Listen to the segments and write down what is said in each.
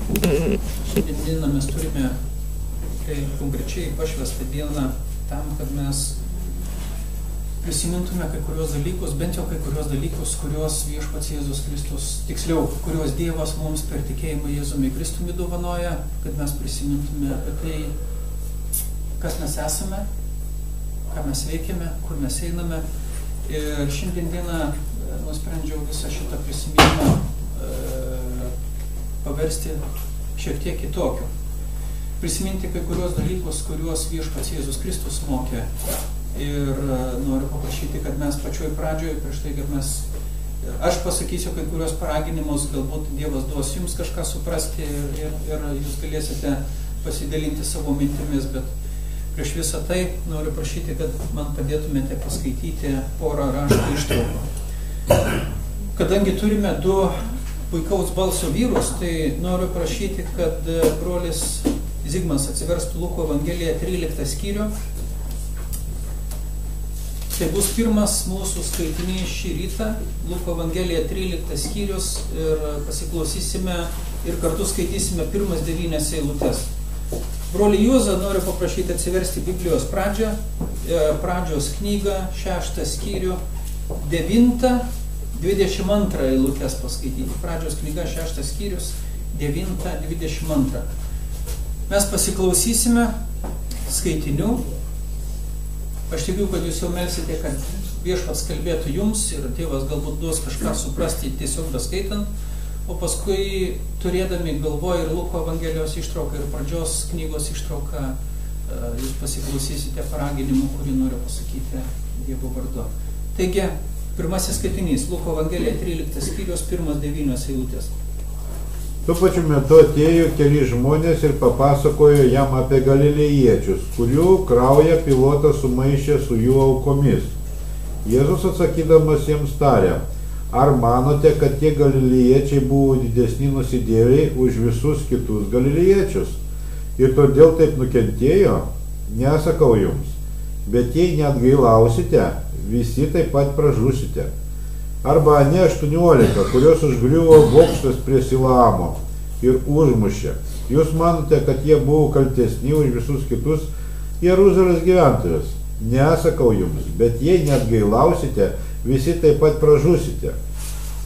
Šiandieną mes turime tai konkrečiai pašvestą dieną tam, kad mes prisimintume kai kurios dalykus, bent jau kai kurios dalykus, kurios viešpats Jėzus Kristus, tiksliau, kurios Dievas mums per tikėjimą Jėzumi Kristumi dovanoja, kad mes prisimintume apie tai, kas mes esame, ką mes veikiame, kur mes einame. Ir šiandieną nusprendžiau visą šitą prisiminimą paversti šiek tiek kitokiu. Prisiminti kai kurios dalykus, kuriuos viešpats Jėzus Kristus mokė. Ir noriu paprašyti, kad mes pačioj pradžioje, prieš tai, kad aš pasakysiu kai kurios paraginimus, galbūt Dievas duos jums kažką suprasti ir jūs galėsite pasidalinti savo mintimis, bet prieš visą tai noriu prašyti, kad man padėtumėte paskaityti porą rašto ištraukų. Kadangi turime du puikaus balso vyrus, tai noriu prašyti, kad brolis Zigmas atsiverstų Luko Evangeliją 13 skyrių. Tai bus pirmas mūsų skaitinys šį rytą, Luko Evangelija 13 skyrius, ir pasiklausysime ir kartu skaitysime pirmas 9 eilutes. Brolį Juozą noriu paprašyti atsiversti Biblijos pradžios knygą, 6 skyrių, 9-22 eilutės paskaityti. Pradžios knyga, 6 skyrius, 9-22. Mes pasiklausysime skaitinių. Aš tikiu, kad jūs jau melsite, kad viešpats kalbėtų jums ir Dievas galbūt duos kažką suprasti tiesiog beskaitant, o paskui turėdami galvoje ir Luko Evangelijos ištrauką ir pradžios knygos ištrauką, jūs pasiklausysite paraginimų, kurį noriu pasakyti Dievo vardu. Taigi, pirmasis skaitinys, Luko Evangelija 13 skyrius, pirmas 9 eilutės. Tuo pačiu metu atėjo keli žmonės ir papasakojo jam apie galilėjiečius, kurių kraują Pilotas sumaišė su jų aukomis. Jėzus atsakydamas jiems tarė: ar manote, kad tie galilėjiečiai buvo didesni nusidėjėliai už visus kitus galilėjiečius ir todėl taip nukentėjo? Nesakau jums, bet jei neatgailausite, visi taip pat pražūsite. Arba ne 18, kurios užgriuvo bokštas prie Siloamo ir užmušė. Jūs manote, kad jie buvo kaltesni už visus kitus Jeruzalės gyventojus? Nesakau jums, bet jei neatgailausite, visi taip pat pražūsite.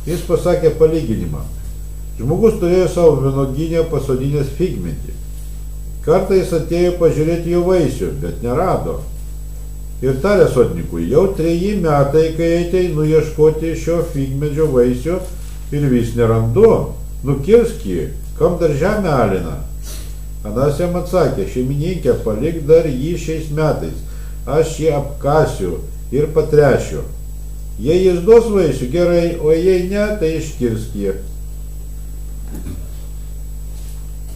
Jis pasakė palyginimą. Žmogus turėjo savo vynuogyne pasodinęs figmedį. Kartą jis atėjo pažiūrėti jo vaisių, bet nerado. Ir tarė sodininkui: jau 3 metai, kai ateinu ieškoti šio figmedžio vaisių ir vis nerandu. Nukirsk jį, kam dar žemę alina. Anas jam atsakė: šeimininkė, palik dar jį šiais metais, aš jį apkasiu ir patrešiu. Jei jis duos vaisių, gerai, o jei ne, tai iškirsk jį.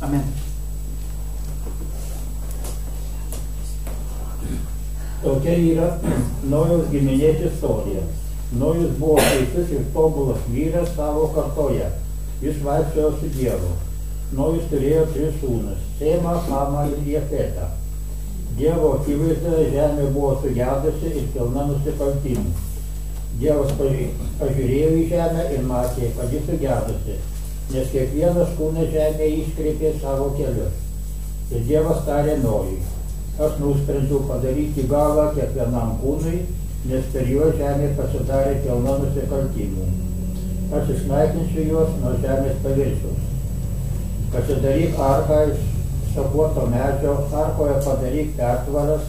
Amen. Tokia yra Nojaus giminės istorija. Nojus buvo teisus ir tobulas vyras savo kartoje. Jis vaikščiojo su Dievu. Nojus turėjo 3 sūnus – Semą, Hamą ir Jefetą. Dievo akivaizdoje žemė buvo sugedusi ir pilna nusikaltimų. Dievas pažiūrėjo į žemę ir matė, kad ji sugedusi, nes kiekvienas kūnas žemėje iškreipė savo kelius. Ir Dievas tarė Nojui: aš nusprendžiau padaryti galą kiekvienam kūnui, nes per juos žemė pasidarė pilna nusikaltimų. Aš išnaikinsiu juos nuo žemės paviršiaus. Pasidaryk arką iš šakuoto medžio, arkoje padaryk pertvaras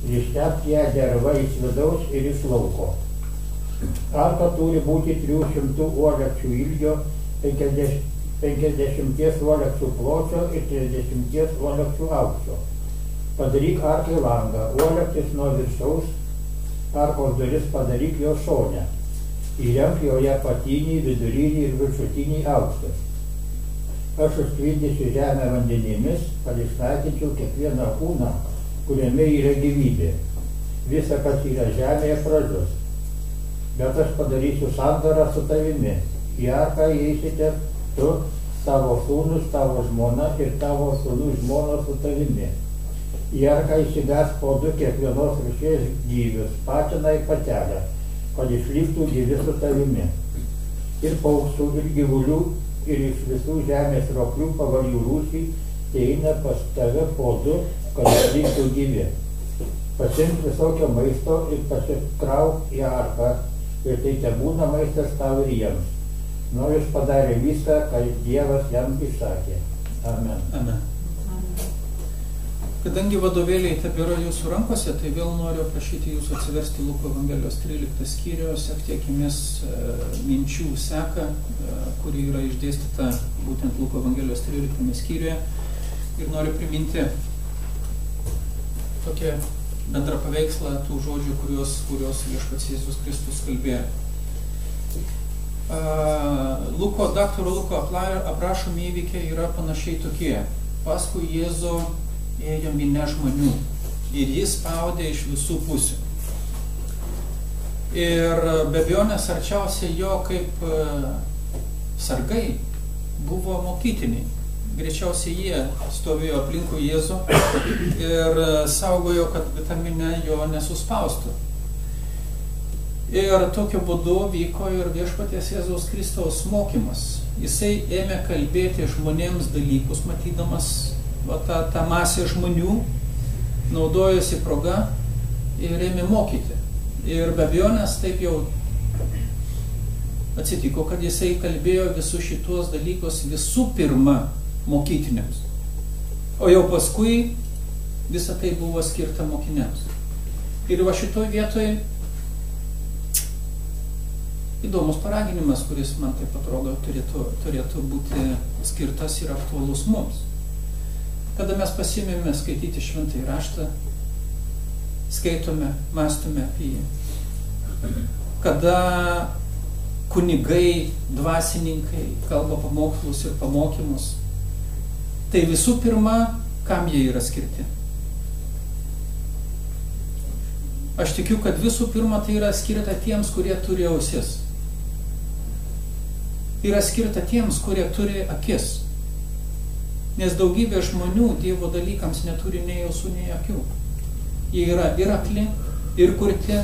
ir ištepk ją derva iš vidaus ir iš lauko. Arka turi būti 300 uolekčių ilgio, 50 uolekčių pločio ir 30 uolekčių aukščio. Padaryk arkai langą, uolektis nuo viršaus, arkos duris padaryk jo šone. Įrenk joje apatinį, vidurinį ir viršutinį aukštus. Aš užtvindysiu žemę vandenimis, kad išnaikinčiau kiekvieną kūną, kuriame yra gyvybė. Visa, kas yra žemėje, pražus. Bet aš padarysiu sandorą su tavimi. Į arką įeisite tu, tavo sūnus, tavo žmona ir tavo sūnų žmona su tavimi. Į arką įsives po 2 kiekvienos rūšies gyvius, patiną ir patelę, kad išliktų gyvi su tavimi. Ir paukščių, ir gyvulių, ir iš visų žemės roplių pavalių rūšį eina pas tave po du, kad liktų gyvi. Pasimk visokio maisto ir pasikrauk į arką, ir tai tebūna maistas tau ir jiems. Nojus padarė viską, ką Dievas jam įsakė. Amen. Amen. Kadangi vadovėliai tebėra jūsų rankose, tai vėl noriu prašyti jūsų atsiversti Luko Evangelijos 13 skyrių, sektiekimės minčių seką, kuri yra išdėstyta būtent Luko Evangelijos 13 skyriuje. Ir noriu priminti tokią bendrą paveikslą tų žodžių, kurios Viešpats Jėzus Kristus kalbėjo. Daktaro Luko aprašomi įvykiai yra panašiai tokie. Paskui Jėzų ėjo minia žmonių ir jis spaudė iš visų pusių. Ir be abejonės arčiausiai jo kaip sargai buvo mokytiniai. Greičiausiai jie stovėjo aplinkui Jėzų ir saugojo, kad vitaminė jo nesuspaustų. Ir tokiu būdu vyko ir Viešpaties Jėzaus Kristaus mokymas. Jisai ėmė kalbėti žmonėms dalykus, matydamas tą masę žmonių, naudojosi proga ir ėmė mokyti. Ir be abejonės taip jau atsitiko, kad jisai kalbėjo visus šitos dalykus visų pirma mokytiniams. O jau paskui visa tai buvo skirta mokiniams. Ir va šitoj vietoj įdomus paraginimas, kuris man taip atrodo turėtų būti skirtas ir aktualus mums. Kada mes pasiėmėme skaityti šventąjį raštą, skaitome, mąstome apie jį. Kada kunigai, dvasininkai kalba pamokslus ir pamokymus, tai visų pirma, kam jie yra skirti? Aš tikiu, kad visų pirma tai yra skirta tiems, kurie turi ausis. Yra skirta tiems, kurie turi akis. Nes daugybė žmonių Dievo dalykams neturi nei ausų, nei akių. Jie yra ir akli, ir kurti,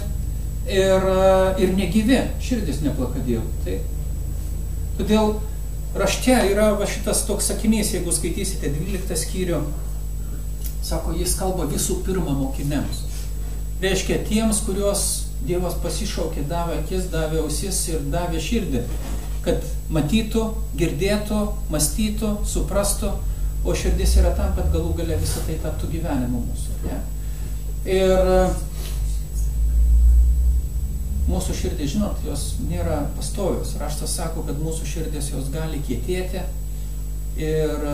ir negyvi. Širdis neplaka Dievui. Tai. Todėl rašte yra va šitas toks sakinys, jeigu skaitysite 12 skyrių, sako, jis kalba visų pirma mokiniams. Reiškia tiems, kuriuos Dievas pasišaukė, davė akis, davė ausis ir davė širdį, kad matytų, girdėtų, mąstytų, suprastų, o širdis yra tam, kad galų gale visą tai taptų gyvenimu mūsų. Ne? Ir mūsų širdis, žinot, jos nėra pastovios. Raštas sako, kad mūsų širdis jos gali kietėti ir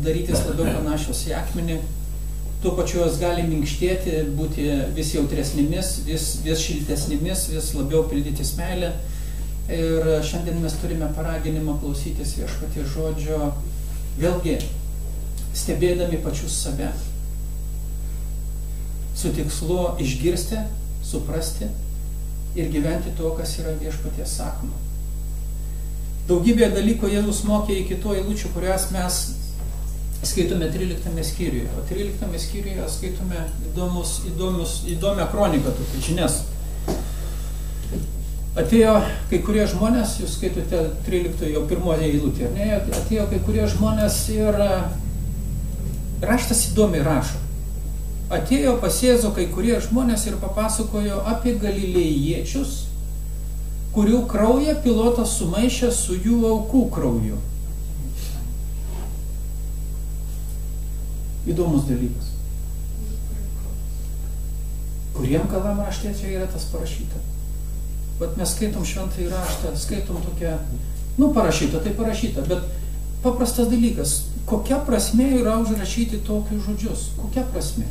darytis labiau panašios į akmenį. Tuo pačiu jos gali minkštėti, būti vis jautresnėmis, vis šiltesnėmis, vis labiau pildytis meilę. Ir šiandien mes turime paraginimą klausytis Viešpaties žodžio, vėlgi stebėdami pačius save, su tikslu išgirsti, suprasti ir gyventi to, kas yra Viešpaties sakoma. Daugybė dalykų Jėzus mokė iki to eilučių, kurias mes skaitome 13 skyriuje. O 13 skyriuje skaitome įdomią kroniką, tokias žinias. Atėjo kai kurie žmonės, jūs skaitote 13 jau pirmoje eilutė, ne? Atėjo kai kurie žmonės ir raštas įdomiai rašo. Atėjo pas Jėzų kai kurie žmonės ir papasakojo apie galilėjiečius, kurių kraują Pilotas sumaišė su jų aukų krauju. Įdomus dalykas. Kuriem galam rašte čia yra tas parašyta? Bet mes skaitom šventąjį raštą, skaitom tokią, parašyta, tai parašyta, bet paprastas dalykas, kokia prasmė yra užrašyti tokius žodžius? Kokia prasmė?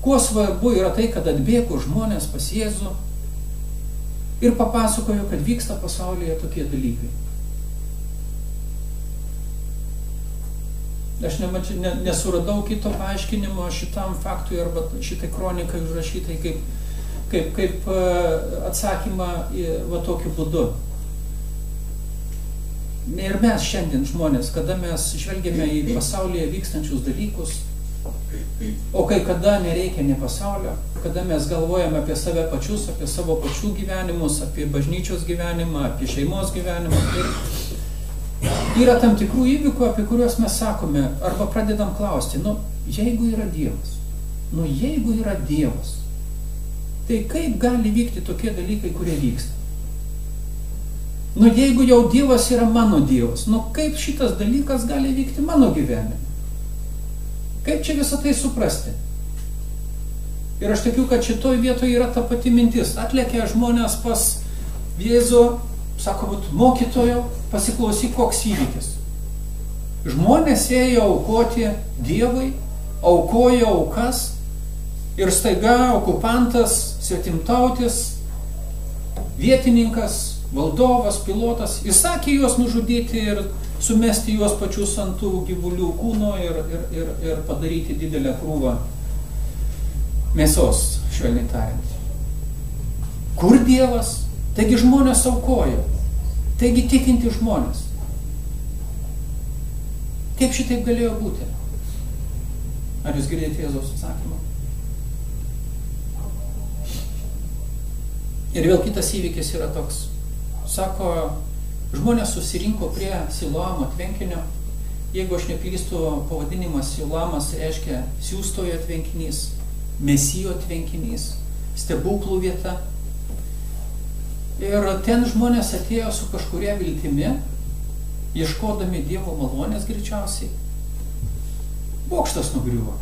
Kuo svarbu yra tai, kad atbėgo žmonės pas Jėzų ir papasakojo, kad vyksta pasaulyje tokie dalykai. Aš nesuradau kito paaiškinimo šitam faktui arba šitai kronikai užrašytai kaip atsakymą va tokiu būdu. Ir mes šiandien žmonės, kada mes žvelgiame į pasaulyje vykstančius dalykus, o kai kada nereikia ne pasaulio, kada mes galvojame apie save pačius, apie savo pačių gyvenimus, apie bažnyčios gyvenimą, apie šeimos gyvenimą, ir yra tam tikrų įvykių, apie kuriuos mes sakome, arba pradedam klausti, jeigu yra Dievas, tai kaip gali vykti tokie dalykai, kurie vyksta? Jeigu jau Dievas yra mano Dievas, kaip šitas dalykas gali vykti mano gyvenime? Kaip čia visą tai suprasti? Ir aš tikiu, kad šitoj vietoje yra ta pati mintis. Atlekia žmonės pas Jėzų, sako, mokytojo, pasiklausyk, koks įvykis. Žmonės ėjo aukoti Dievui, aukojo aukas ir staiga okupantas, svetimtautis, vietininkas, valdovas, pilotas, įsakė juos nužudyti ir sumesti juos pačius ant tų gyvulių kūno ir padaryti didelę krūvą mėsos, švelniai tariant. Kur Dievas? Taigi žmonės aukojo. Taigi tikinti žmonės. Kaip šitaip galėjo būti? Ar jūs girdėjote Jėzaus atsakymą? Ir vėl kitas įvykis yra toks. Sako, žmonės susirinko prie Siloamo tvenkinio. Jeigu aš neklystu, pavadinimas Siloamas reiškia siųstojo tvenkinys, Mesijo tvenkinys, stebuklų vieta. Ir ten žmonės atėjo su kažkuria viltimi, ieškodami Dievo malonės greičiausiai. Bokštas nugriuvo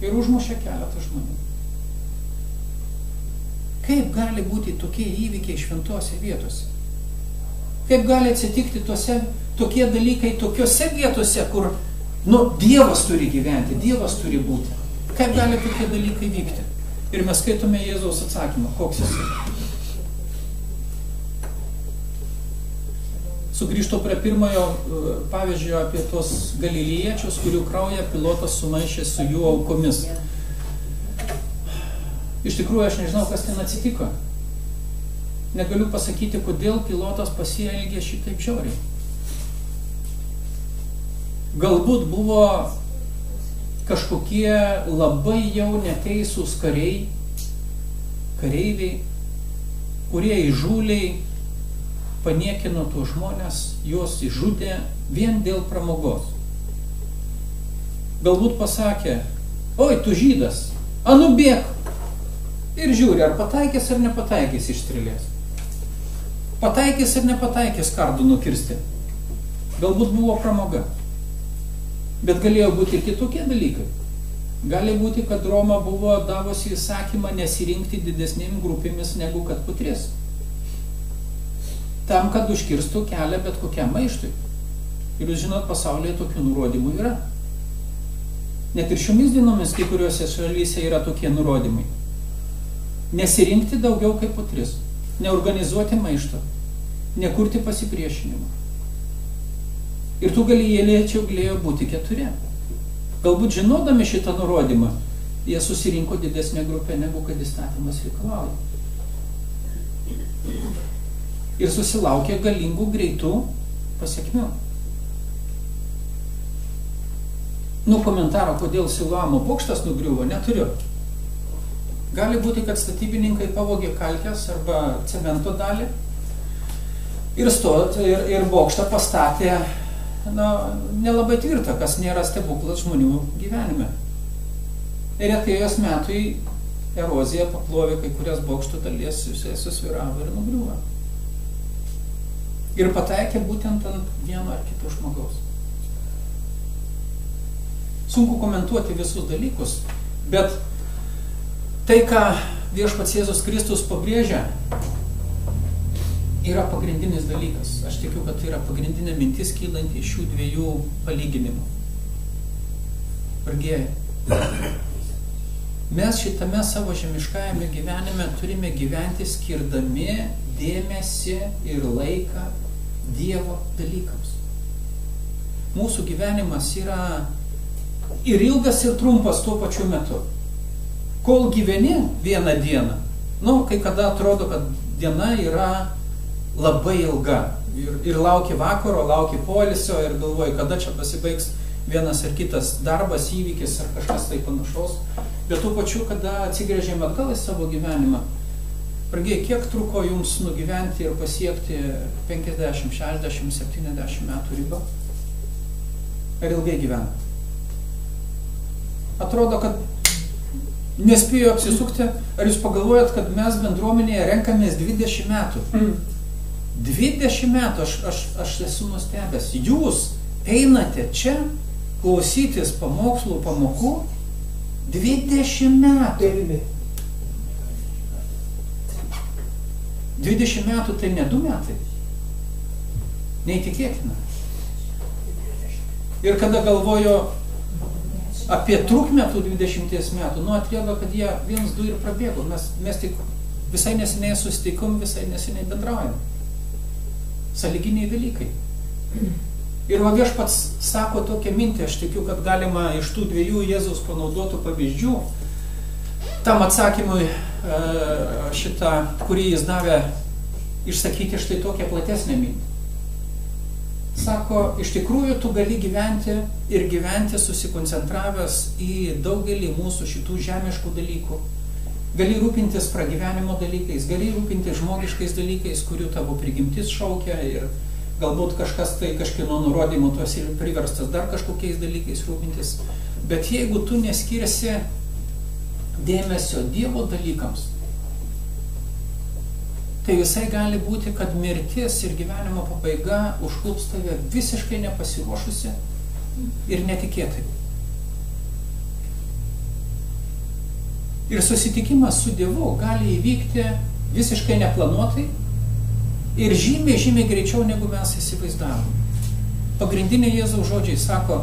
ir užmušė keletą žmonių. Kaip gali būti tokie įvykiai šventose vietose? Kaip gali atsitikti tokie dalykai tokiose vietose, kur Dievas turi gyventi, Dievas turi būti? Kaip gali tokie dalykai vykti? Ir mes skaitome Jėzaus atsakymą, koks jis yra. Sugrįžtu prie pirmojo pavyzdžio apie tos galilėjiečius, kurių kraują pilotas sumaišė su jų aukomis. Iš tikrųjų, aš nežinau, kas ten atsitiko. Negaliu pasakyti, kodėl pilotas pasielgė šitaip žiauriai. Galbūt buvo kažkokie labai jau neteisūs kareiviai, kurie įžūliai paniekino tuos žmonės, juos įžudė vien dėl pramogos. Galbūt pasakė, oi, tu žydas, bėk. Ir žiūri, ar pataikės ar nepataikės iš strėlės. Pataikės ar nepataikės kardų nukirsti. Galbūt buvo pramoga. Bet galėjo būti ir kitokie dalykai. Gali būti, kad Roma buvo davusi įsakymą nesirinkti didesnėm grupėmis negu kad po 3. Tam, kad užkirstų kelią bet kokiam maištui. Ir jūs žinot, pasaulyje tokių nurodymų yra. Net ir šiomis dienomis kai kuriuose šalyse yra tokie nurodymai. Nesirinkti daugiau kaip po 3. Neorganizuoti maišto. Nekurti pasipriešinimą. Ir tų galilėjiečių galėjo būti 4. Galbūt žinodami šitą nurodymą, jie susirinko didesnę grupę, negu kad įstatymas reikalauja. Ir susilaukė galingų greitų pasiekmių. Komentaro, kodėl Siloamo bokštas nugriuvo, neturiu. Gali būti, kad statybininkai pavogė kalkės arba cemento dalį ir bokštą pastatė nelabai tvirtą, kas nėra stebuklas žmonių gyvenime. Ir atėjus metui erozija paplovė kai kurias bokštų dalies, susvyravo ir nugriuvo. Ir pataikė būtent ant vieno ar kito žmogaus. Sunku komentuoti visus dalykus, bet tai, ką viešpats Jėzus Kristus pabrėžia, yra pagrindinis dalykas. Aš tikiu, kad tai yra pagrindinė mintis kylanti iš šių 2 palyginimų. Brangieji, mes šitame savo žemiškajame gyvenime turime gyventi skirdami dėmesį ir laiką Dievo dalykams. Mūsų gyvenimas yra ir ilgas, ir trumpas tuo pačiu metu. Kol gyveni vieną dieną, kai kada atrodo, kad diena yra labai ilga ir lauki vakaro, lauki poilsio ir galvoji, kada čia pasibaigs vienas ar kitas darbas, įvykis ar kažkas tai panašaus. Bet tuo pačiu, kada atsigręžėme atgal į savo gyvenimą, Brangiai, kiek truko jums nugyventi ir pasiekti 50, 60, 70 metų ribą? Ar ilgai gyvena? Atrodo, kad nespėjo apsisukti. Ar jūs pagalvojat, kad mes bendruomenėje renkamės 20 metų? 20 metų, aš esu nustebęs. Jūs einate čia klausytis pamokslų, pamokų 20 metų. 20 metų tai ne 2 metai. Neįtikėtina. Ir kada galvoju apie trukmę tų 20 metų, atrodo, kad jie 1-2 ir prabėgo. Mes tik visai neseniai susitikom, visai neseniai bendraujam. Sąlyginiai dalykai. Ir Viešpats sako tokią mintį, aš tikiu, kad galima iš tų 2 Jėzaus panaudotų pavyzdžių tam atsakymui šitą, kurį jis davė, išsakyti štai tokią platesnę mintį. Sako, iš tikrųjų tu gali gyventi ir gyventi susikoncentravęs į daugelį mūsų šitų žemiškų dalykų. Gali rūpintis pragyvenimo dalykais, gali rūpintis žmogiškais dalykais, kurių tavo prigimtis šaukia ir galbūt kažkas tai kažkieno nurodymų tu esi priverstas dar kažkokiais dalykais rūpintis. Bet jeigu tu neskirsi dėmesio Dievo dalykams, tai visai gali būti, kad mirtis ir gyvenimo pabaiga užklups tave visiškai nepasiruošusi ir netikėtai. Ir susitikimas su Dievu gali įvykti visiškai neplanuotai ir žymiai greičiau, negu mes įsivaizdavom. Pagrindiniai Jėzaus žodžiai sako,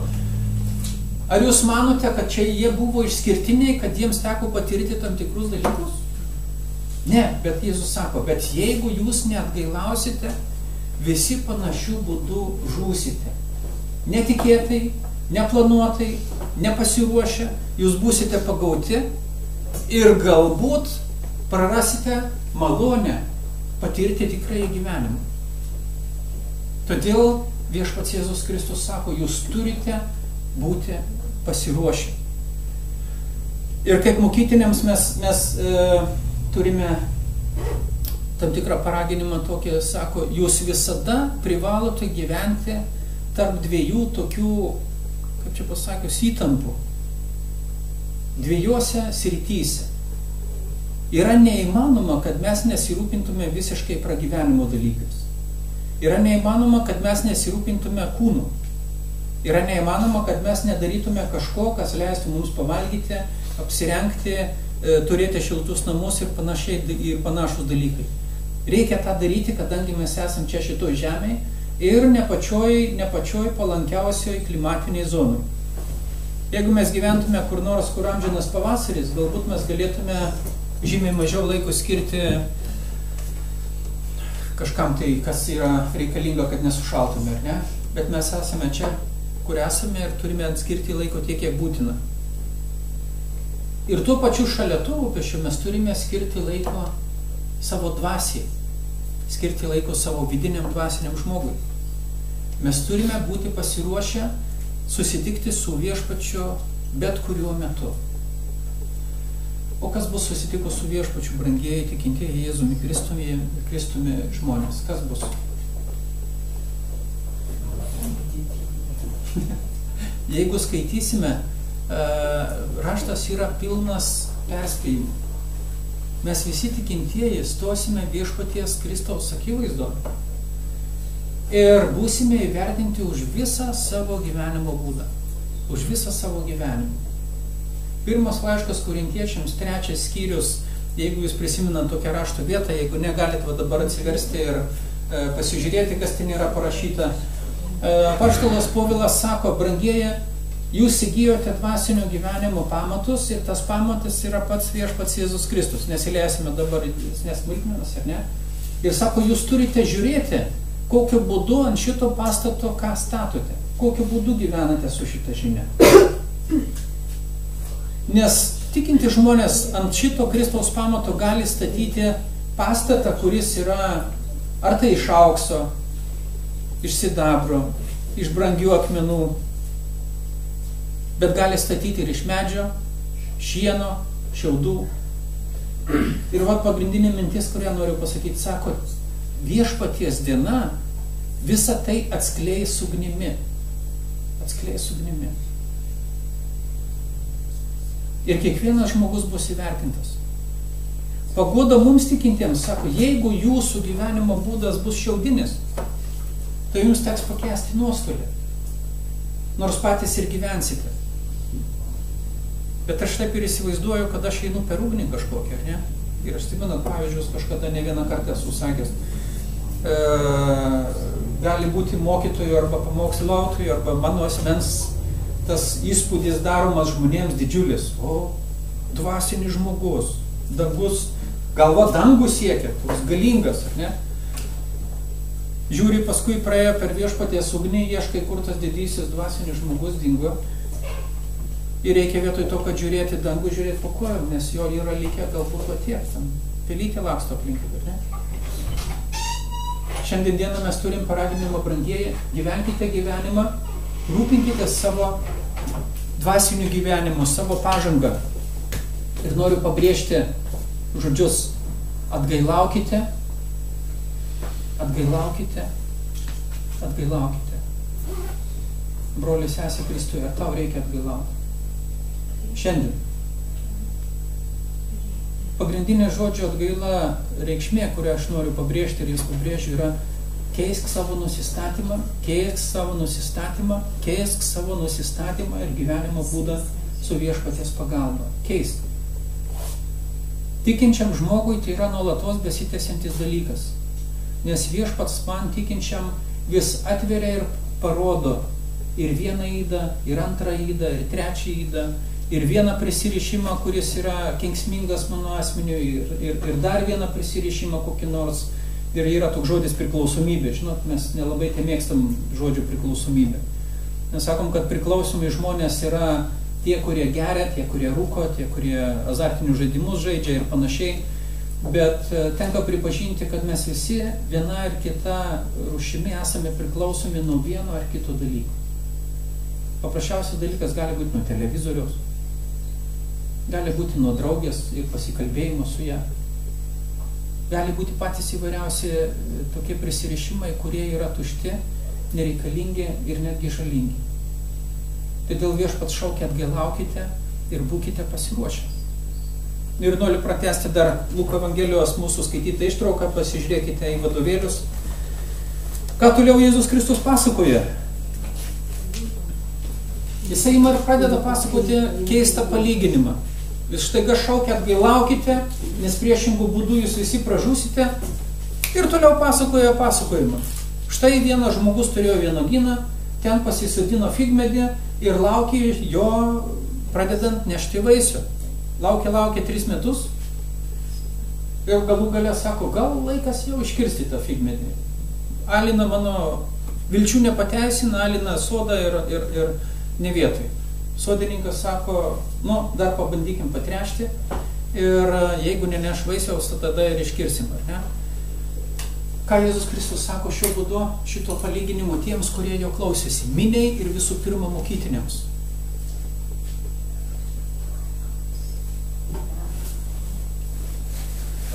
ar jūs manote, kad čia jie buvo išskirtiniai, kad jiems teko patirti tam tikrus dalykus? Ne, bet Jėzus sako, bet jeigu jūs neatgailausite, visi panašių būdų žūsite. Netikėtai, neplanuotai, nepasiruošę, jūs būsite pagauti ir galbūt prarasite malonę patirti tikrąjį gyvenimą. Todėl Viešpats Jėzus Kristus sako, jūs turite būti pasiruošę. Ir kaip mokytiniams mes turime tam tikrą paraginimą tokį, sako, jūs visada privalote gyventi tarp 2 tokių, kaip čia pasakius, įtampų. 2 srityse. Yra neįmanoma, kad mes nesirūpintume visiškai pragyvenimo dalykais. Yra neįmanoma, kad mes nesirūpintume kūnu. Yra neįmanoma, kad mes nedarytume kažko, kas leistų mums pavalgyti, apsirengti, turėti šiltus namus ir panašus dalykai. Reikia tą daryti, kadangi mes esam čia šitoj žemėje ir ne pačioj palankiausioj klimatiniai zonai. Jeigu mes gyventume kur nors, kur amžinas pavasaris, galbūt mes galėtume žymiai mažiau laiko skirti kažkam tai, kas yra reikalinga, kad nesušaltume, ar ne? Bet mes esame čia, kur esame ir turime atskirti laiko tiek, kiek būtina. Ir tuo pačiu šalia to rūpesčio mes turime skirti laiko savo dvasiai, skirti laiko savo vidiniam dvasiniam žmogui. Mes turime būti pasiruošę susitikti su Viešpačiu bet kuriuo metu. O kas bus susitikus su Viešpačiu, brangieji tikintieji Jėzumi Kristumi žmonės? Kas bus? Jeigu skaitysime, raštas yra pilnas perspėjimų. Mes visi tikintieji stosime Viešpaties Kristaus akivaizdoje ir būsime įvertinti už visą savo gyvenimo būdą, už visą savo gyvenimą. Pirmas laiškas Korintiečiams, 3 skyrius, jeigu jūs prisimenat tokią rašto vietą, jeigu negalit dabar atsiversti ir pasižiūrėti, kas ten yra parašyta. Apaštalas Povilas sako, brangieji, jūs įgijote dvasinio gyvenimo pamatus ir tas pamatas yra pats Viešpats Jėzus Kristus. Nesileisime dabar nesmulkmenas, ar ne? Ir sako, jūs turite žiūrėti, kokiu būdu ant šito pastato ką statote, kokiu būdu gyvenate su šita žinia. Nes tikinti žmonės ant šito Kristaus pamato gali statyti pastatą, kuris yra ar tai iš aukso, iš sidabro, iš brangių akmenų, bet gali statyti ir iš medžio, šieno, šiaudų. Ir va pagrindinė mintis, kurią noriu pasakyti, sako, viešpaties diena visą tai atskleis ugnimi. Atskleis ugnimi. Ir kiekvienas žmogus bus įvertintas. Paguoda mums tikintiems, sako, jeigu jūsų gyvenimo būdas bus šiaudinis, tai jums teks pakęsti nuostolį. Nors patys ir gyvensite. Bet aš taip ir įsivaizduoju, kad aš einu per ugnį kažkokią, ne? Ir aš taip, pavyzdžius, kažkada ne vieną kartą esu sakęs, gali būti mokytojų arba pamokslautojų, arba mano asmens tas įspūdis daromas žmonėms didžiulis. O, dvasinis žmogus, dangus, galva dangų siekia, toks galingas, ar ne? Žiūri, paskui praėjo per viešpaties ugnį, ieškai, kur tas didysis dvasinis žmogus dingo. Ir reikia vietoj to, kad žiūrėti dangų, žiūrėti po kojom, nes jo yra likę galbūt va tiek, ten pelytė laksto aplinkui, ar ne? Šiandien dieną mes turim paraginimą, brangieji, gyvenkite gyvenimą, rūpinkite savo dvasinių gyvenimų, savo pažangą. Ir noriu pabrėžti žodžius, atgailaukite, atgailaukite, atgailaukite. Broli, sesė Kristuje, ar tau reikia atgailauti? Šiandien. Pagrindinė žodžio atgaila reikšmė, kurią aš noriu pabrėžti ir jis pabrėžiu, yra keisk savo nusistatymą, keisk savo nusistatymą, keisk savo nusistatymą ir gyvenimo būdą su viešpaties pagalba. Keisk. Tikinčiam žmogui tai yra nuolatos besitęsiantis dalykas, nes viešpats man tikinčiam vis atveria ir parodo ir vieną ydą, ir antrą ydą, ir trečią ydą, ir vieną prisirišimą, kuris yra kenksmingas mano asmeniui, ir dar vieną prisirišimą kokį nors. Ir yra toks žodis priklausomybė. Žinot, mes nelabai tai mėgstam žodžių priklausomybė. Mes sakom, kad priklausomi žmonės yra tie, kurie geria, tie, kurie rūko, tie, kurie azartinius žaidimus žaidžia ir panašiai. Bet tenka pripažinti, kad mes visi viena ar kita rūšimi esame priklausomi nuo vieno ar kito dalyko. Paprasčiausias dalykas gali būti nuo televizoriaus, gali būti nuo draugės ir pasikalbėjimo su ją. Gali būti patys įvairiausi tokie prisirišimai, kurie yra tušti, nereikalingi ir netgi žalingi. Todėl viešpats šaukia, atgailaukite ir būkite pasiruošę. Ir noriu pratęsti dar Luko Evangelijos mūsų skaitytą ištrauką, pasižiūrėkite į vadovėlius. Ką toliau Jėzus Kristus pasakoja? Jisai ima ir pradeda pasakoti keistą palyginimą. Vis štaiga šaukia, atgailaukite, nes priešingų būdų jūs visi pražūsite. Ir toliau pasakoja pasakojimą. Štai vienas žmogus turėjo vynuogyną, ten pasisodino figmedį ir laukė jo pradedant nešti vaisių. Laukė 3 metus ir galų gale sako, gal laikas jau iškirsti tą figmedį. Alina mano vilčių nepateisina, alina sodą ir ne vietoj. Sodininkas sako, dar pabandykim patrešti ir jeigu neneš vaisiaus, tada ir iškirsim, ar ne? Ką Jėzus Kristus sako šiuo būdu, šito palyginimu tiems, kurie jo klausėsi, miniai ir visų pirma mokytiniams.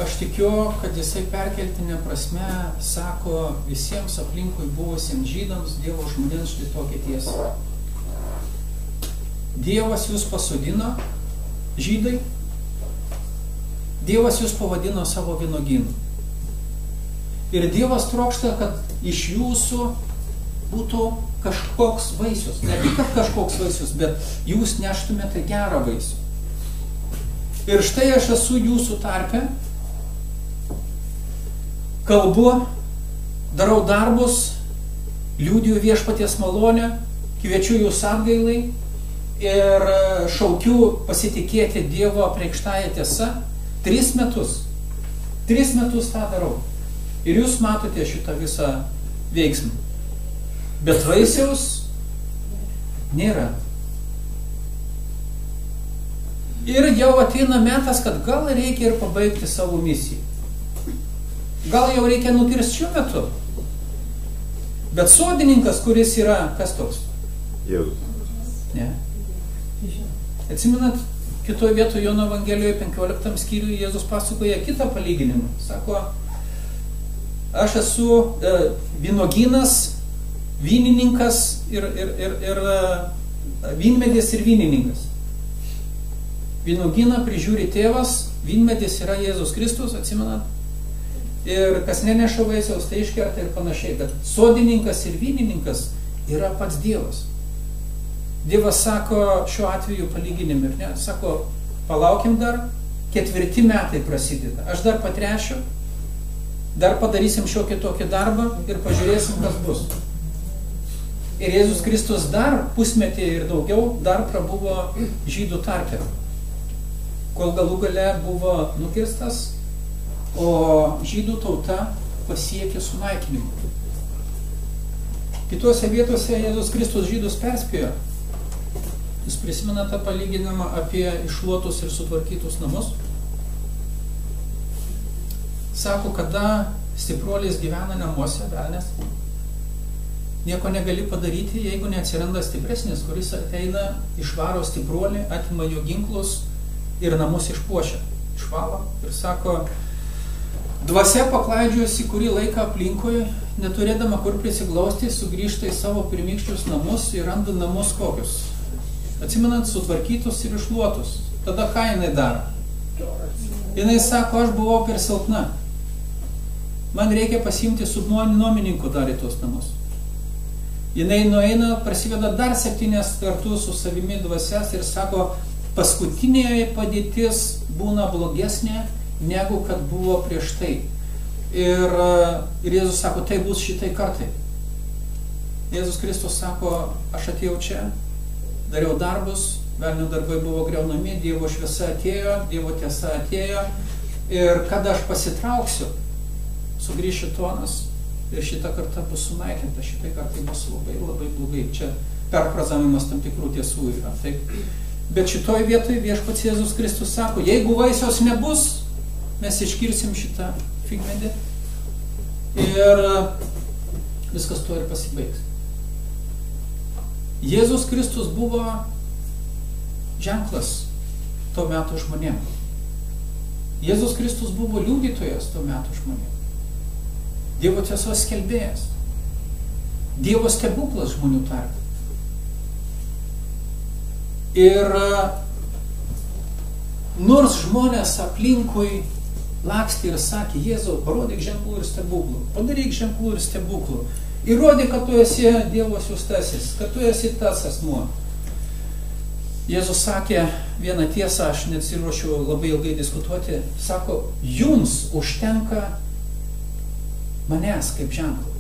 Aš tikiu, kad jisai perkeltinė prasme sako visiems aplinkui buvusiems žydams, Dievo žmonėms štai tokią tiesą. Dievas jūs pasodino, žydai, Dievas jūs pavadino savo vynuogynu. Ir Dievas trokšta, kad iš jūsų būtų kažkoks vaisius. Ne tik kažkoks vaisius, bet jūs neštumėte gerą vaisių. Ir štai aš esu jūsų tarpe, kalbu, darau darbus, liudiju viešpaties malonę, kviečiu jūs atgailai ir šaukiu pasitikėti Dievo apreikštąją tiesą. 3 metus. 3 metus tą darau. Ir jūs matote šitą visą veiksmą. Bet vaisiaus nėra. Ir jau ateina metas, kad gal reikia ir pabaigti savo misiją. Gal jau reikia nukirsti šiuo metu. Bet sodininkas, kuris yra, kas toks? Jėzus. Ne. Atsimenat, Kitoje vietoje Jono Evangelijoje 15 skyriuje Jėzus pasakoja kitą palyginimą. Sako, aš esu vynuogynas, vynininkas ir vynmedis ir vynininkas. Vynuogyną prižiūri tėvas, vynmedis yra Jėzus Kristus, atsimenat? Ir kas neneša vaisiaus, tai iškerta ir panašiai. Bet sodininkas ir vynininkas yra pats Dievas. Dievas sako šiuo atveju palyginimui, ir ne, sako, palaukim dar, 4 metai prasideda. Aš dar patrešiu, dar padarysim šiokį tokį darbą ir pažiūrėsim, kas bus. Ir Jėzus Kristus dar pusmetį ir daugiau dar prabuvo žydų tarpe, kol galų gale buvo nukirstas, o žydų tauta pasiekė sunaikinimą. Kitose vietose Jėzus Kristus žydus perspėjo. Jūs prisimena tą palyginimą apie iššluotus ir sutvarkytus namus? Sako, kada stipruolis gyvena namuose, velnias, nieko negali padaryti, jeigu neatsiranda stipresnis, kuris ateina, išvaro stipruolį, atima jo ginklus ir namus išpuošia. Išvalo ir sako, dvasia paklaidžiuosi kurį laiką aplinkui, neturėdama kur prisiglausti, sugrįžta į savo pirmykščius namus ir randa namus kokius. Atsimenant, sutvarkytus ir iššluotus. Tada ką jinai daro? Jinai sako, aš buvau per silpna. Man reikia pasiimti subnuomininkų dar į tuos namus. Jinai nueina, prasiveda dar 7 kartus su savimi dvasias ir sako, paskutinėje padėtis būna blogesnė, negu kad buvo prieš tai. Ir Jėzus sako, tai bus šitai kartai. Jėzus Kristus sako, aš atėjau čia, dariau darbus, velnio darbai buvo griaunami, Dievo šviesa atėjo, Dievo tiesa atėjo. Ir kada aš pasitrauksiu, sugrįš šėtonas ir šitą kartą bus sunaikinta, šitai kartai bus labai, labai blogai. Čia perfrazavimas tam tikrų tiesų yra. Taip. Bet šitoj vietoj viešpats Jėzus Kristus sako, jeigu vaisiaus nebus, mes iškirsim šitą figmedį ir viskas tuo ir pasibaigs. Jėzus Kristus buvo ženklas to meto žmonėm. Jėzus Kristus buvo liudytojas to meto žmonėm. Dievo tiesos skelbėjas. Dievo stebuklas žmonių tarpe. Ir nors žmonės aplinkui lakstė ir sakė, Jėzau, parodyk ženklų ir stebuklų, padaryk ženklų ir stebuklų, įrodyk, kad tu esi Dievo siųstasis, kad tu esi tas asmuo. Jėzus sakė vieną tiesą, aš nesiruošiu labai ilgai diskutuoti, sako, jums užtenka manęs kaip ženklo.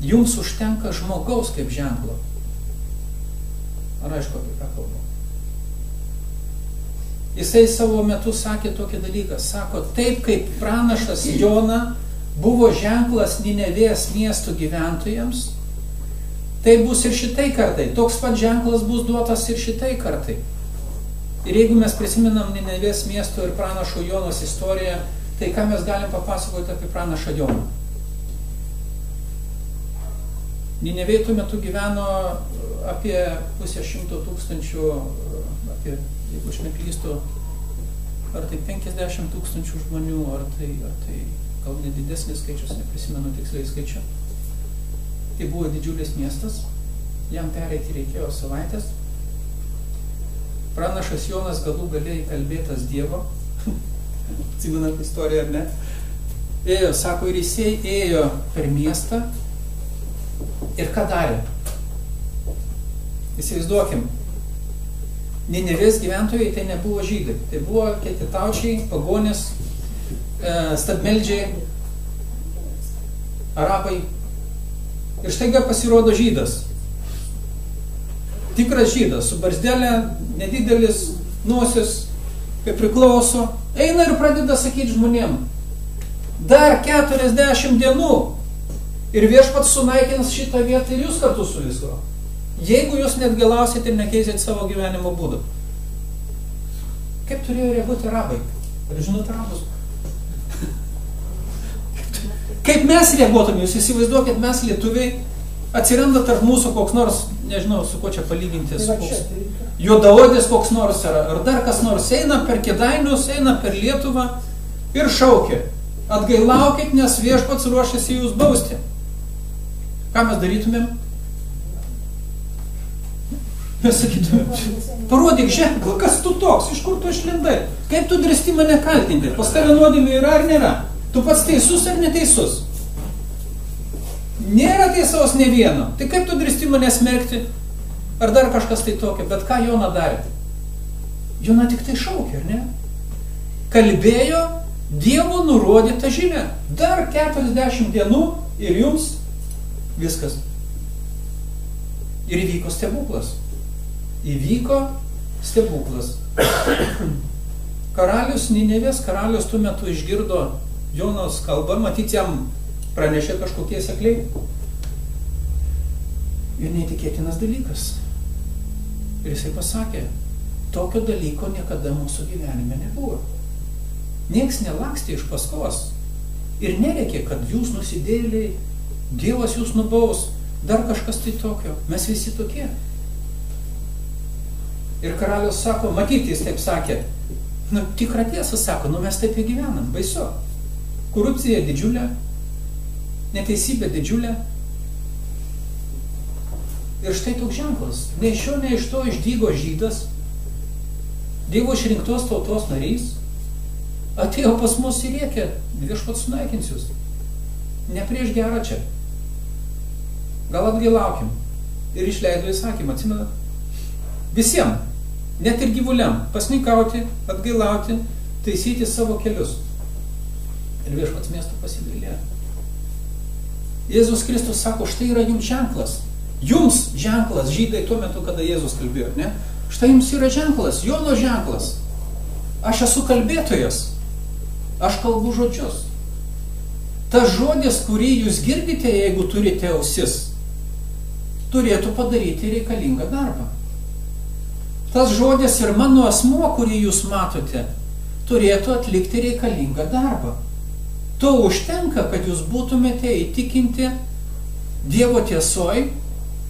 Jums užtenka žmogaus kaip ženklo. Ar aišku, apie ką kalbu? Jisai savo metu sakė tokį dalyką, sako, taip kaip pranašas Jona buvo ženklas Ninevės miestų gyventojams, tai bus ir šitai kartai. Toks pat ženklas bus duotas ir šitai kartai. Ir jeigu mes prisimenam Ninevės miesto ir pranašo Jonos istoriją, tai ką mes galim papasakoti apie pranašą Joną? Ninevėj tuo metu gyveno apie 100 000, apie, jeigu aš neklystu, ar tai 50 000 žmonių, ar tai gal nedidesnis skaičius, neprisimenu tiksliai skaičių. Tai buvo didžiulis miestas, jam pereiti reikėjo savaitės. Pranašas Jonas galų galiai kalbėtas Dievo, atsimenat istoriją, ar ne? Ėjo, sako, ir jisai ėjo per miestą ir ką darė? Įsivaizduokim, Ninevės gyventojai tai nebuvo žydai, tai buvo ketitaučiai, pagonės, stabmeldžiai, arabai. Ir štaiga pasirodo žydas. Tikras žydas, su barzdelė, nedidelis, nosis, kaip priklauso. Eina ir pradeda sakyti žmonėm, dar 40 dienų ir viešpats sunaikins šitą vietą ir jūs kartu su visko. Jeigu jūs net galausit ir nekeisit savo gyvenimo būdą. Kaip turėjo reaguoti arabai? Ar žinot arabus? Kaip mes reaguotume? Jūs įsivaizduokit, mes lietuviai Atsiranda tarp mūsų koks nors, nežinau, su ko čia palyginti, juodaodis koks nors, ar dar kas nors eina per Kėdainius, eina per Lietuvą ir šaukia. Atgailaukit, nes viešpats ruošiasi jūs bausti. Ką mes darytumėm? Mes sakytumėm, parodyk ženklą, kas tu toks, iš kur tu išlindai, kaip tu drįsti mane kaltinti, pas tave nuodėmė yra ar nėra, tu pats teisus ar neteisus. Nėra teisaus ne vieno. Tai kaip tu drįsti mane smerkti? Ar dar kažkas tai tokio? Bet ką Jona darė? Jona tik tai šaukė, ar ne? Kalbėjo Dievo nurodytą žinią. Dar 40 dienų ir jums viskas. Ir įvyko stebuklas. Įvyko stebuklas. Karalius Ninevės, karalius tuo metu išgirdo Jonos kalbą, matyt jam pranešė kažkokie sekliai. Ir neįtikėtinas dalykas. Ir jisai pasakė, tokio dalyko niekada mūsų gyvenime nebuvo. Nieks nelakstė iš paskos. Ir nereikia, kad jūs nusidėliai, Dievas jūs nubaus, dar kažkas tai tokio. Mes visi tokie. Ir karalius sako, matyti, jis taip sakė, tikrą tiesą sako, mes taip gyvenam, baisu. Korupcija didžiulė, neteisybė didžiulė. Ir štai toks ženklas. Nei iš šio, nei iš to išdygo žydas, Dievo išrinktos tautos narys, atėjo pas mus ir rėkė, viešpats sunaikins jūs. Ne prieš gerą čia. Gal atgailaukim. Ir išleido įsakymą, atsimenat? Visiems, net ir gyvuliam, pasnikauti, atgailauti, taisyti savo kelius. Ir viešpats miesto pasigailėjo. Jėzus Kristus sako, štai yra jums ženklas. Jums ženklas, žydai tuo metu, kada Jėzus kalbėjo, ne? Štai jums yra ženklas, Jono ženklas. Aš esu kalbėtojas. Aš kalbu žodžius. Tas žodis, kurį jūs girdite, jeigu turite ausis, turėtų padaryti reikalingą darbą. Tas žodis ir mano asmuo, kurį jūs matote, turėtų atlikti reikalingą darbą. To užtenka, kad jūs būtumėte įtikinti Dievo tiesoj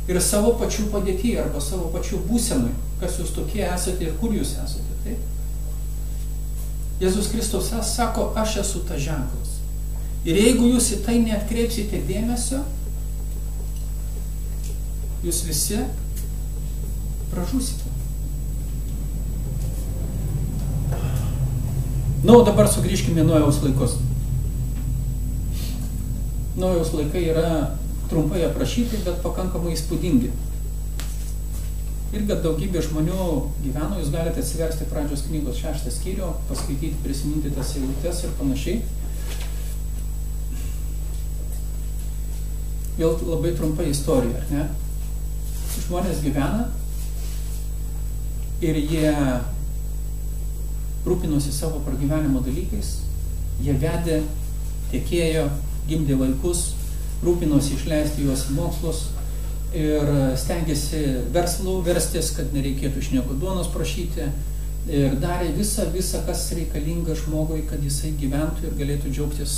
ir savo pačių padėtyje arba savo pačių būsenui, kas jūs tokie esate ir kur jūs esate. Taip? Jėzus Kristus sako, aš esu tas ženklas. Ir jeigu jūs į tai neatkreipsite dėmesio, jūs visi pražūsite. O dabar sugrįžkime į Nojaus laikus. Nojaus laikai yra trumpai aprašyti, bet pakankamai įspūdingi. Ir kad daugybė žmonių gyveno, jūs galite atsiversti pradžios knygos 6 skyrių, paskaityti, prisiminti tas eilutes ir panašiai. Vėl labai trumpa istorija, ar ne? Žmonės gyvena ir jie rūpinosi savo pragyvenimo dalykais, jie vedė, tekėjo, gimdė vaikus, rūpinosi išleisti juos į mokslus ir stengiasi verslų verstis, kad nereikėtų iš nieko duonos prašyti ir darė visą, kas reikalinga žmogui, kad jisai gyventų ir galėtų džiaugtis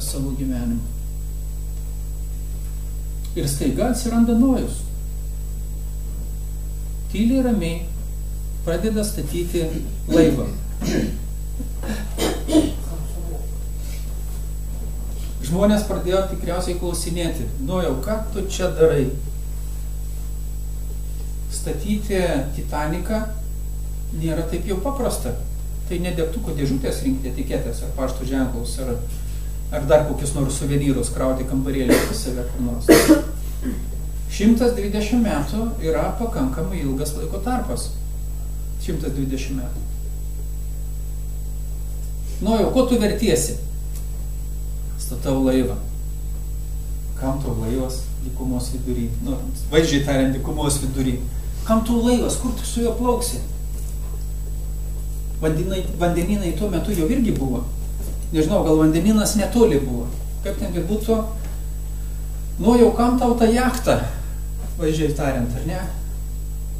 savo gyvenimu. Ir staiga atsiranda Nojus. Tyliai ramiai pradeda statyti laivą. Žmonės pradėjo tikriausiai klausinėti, Nojau, ką tu čia darai? Statyti Titaniką nėra taip jau paprasta. Tai ne degtuko dėžutės rinkti etiketės ar pašto ženklus, ar dar kokius nors suvenyrus krauti kambarėlį pas save kur nors. 120 metų yra pakankamai ilgas laiko tarpas. 120 metų. Nojau, ko tu vertiesi? Statau laivą. Kam tu laivas dykumos vidury? Vaizdžiai tariant, dykumos vidury. Kam tu laivas? Kur tu su juo plauksi? Vandeninai tuo metu jau irgi buvo. Nežinau, gal vandeninas netoli buvo. Kaip ten būtų? Nojau, kam tau tą jachtą? Vaizdžiai tariant, ar ne?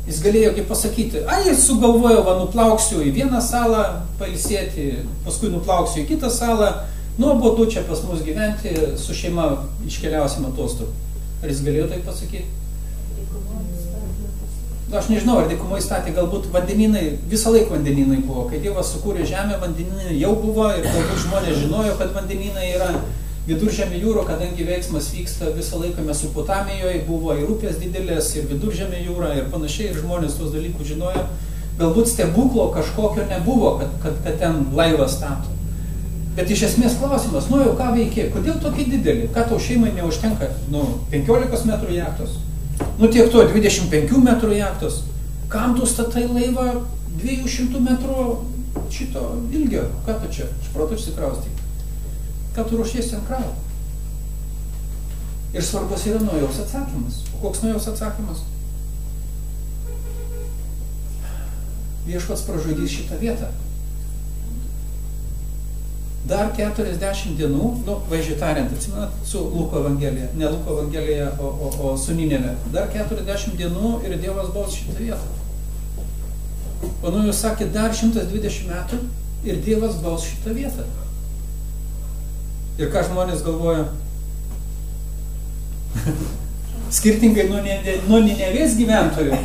Jis galėjo pasakyti, jis sugalvojo, nuplauksiu į vieną salą pailsėti, paskui nuplauksiu į kitą salą, nuobodu čia pas mus gyventi, su šeima iškeliausim atostogų. Ar jis galėjo tai pasakyti? Aš nežinau, ar dykumoje statė, galbūt vandeninai, visą laiką vandeninai buvo. Kai Dievas sukūrė žemę, vandeninai jau buvo ir galbūt žmonės žinojo, kad vandeninai yra Viduržemio jūro, kadangi veiksmas vyksta visą laiką Mesopotamijoje, buvo ir upės didelės, ir Viduržemio jūra ir panašiai, ir žmonės tos dalykų žinojo. Galbūt stebuklo kažkokio nebuvo, kad ten laivas stato. Bet iš esmės klausimas, nu jau ką veikė, kodėl tokie dideli, ką tau šeimai neužtenka, 15 metrų jachtos, tiek to 25 metrų jachtos, kam tu statai laivą 200 metrų šito ilgio, ką tu čia, iš proto išsikraustyk, ką tu ruošiesi ant kraujo. Ir svarbus yra Nojaus atsakymas. O koks Nojaus atsakymas? Viešpats pražudys šitą vietą. Dar 40 dienų, vaizdžiai tariant, atsimenat, su Luko Evangelija, ne Luko Evangelija, o su Nineve. Dar 40 dienų ir Dievas baus šitą vietą. O Nojus sakė, dar 120 metų ir Dievas baus šitą vietą. Ir ką žmonės galvoja? Skirtingai nuo Ninevės gyventojų.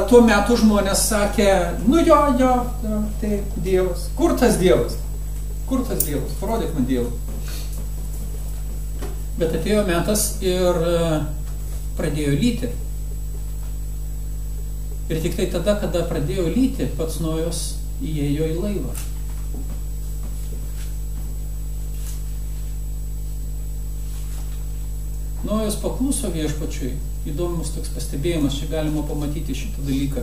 Tuo metu žmonės sakė, jo, tai Dievas. Kur tas Dievas? Kur tas Dievas? Parodyk man Dievą. Bet atėjo metas ir pradėjo lyti. Ir tik tai tada, kada pradėjo lyti, pats Nojus įėjo į laivą. Nojus pakluso viešpačiui. Įdomus toks pastebėjimas, čia galima pamatyti šitą dalyką.